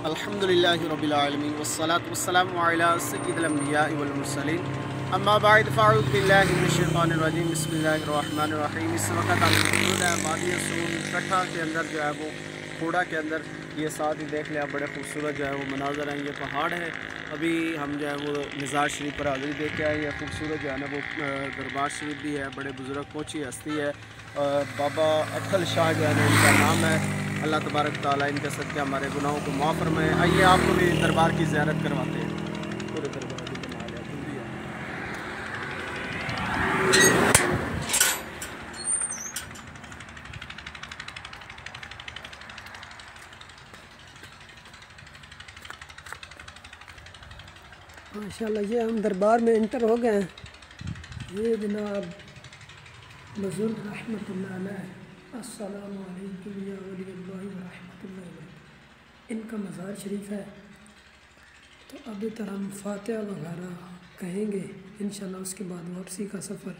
अल्हम्दुलिल्लाहि रब्बिल आलमीन वस्सलातु वस्सलामु अला सय्यिदिल अंबिया वल मुरसलीन अम्मा बाद फ़अऊज़ु बिल्लाहि मिनश शैतानिर रजीम बिस्मिल्लाहिर रहमानिर रहीम। इस वक्त हम मौजूद है वादी सून कट्ठा के अंदर जो है वो कूड़ा के अंदर। ये साथ ही देख लिया बड़े खूबसूरत जो है वो मनाज़र हैं। ये पहाड़ है। अभी हम जो है वो मज़ार शरीफ पर हाज़िरी दे के आए। ये खूबसूरत जो है ना वो दरबार शरीफ भी है। बड़े बुज़ुर्ग पहुँची हस्ती है बाबा अटल शाह जो है ना इनका नाम है। अल्लाह तबारक ताला इनके सदक़े हमारे गुनाहों को माफ़ फरमाए। आइए आपको भी दरबार की ज़ियारत करवाते हैं। पूरे दरबार की बना लिया तुम भी है। माशाल्लाह ये हम दरबार में इंटर हो गए हैं। ये जनाब बुज़ुर्ग रहमतुल्लाह अलैह अस्सलामु अलैकुम या वलियल्लाहि व रहमतुल्लाहि व बरकातहू, इनका मज़ार शरीफ है। तो अभी तरह हम फातिहा वगैरह कहेंगे इंशाल्लाह। उसके बाद वापसी का सफ़र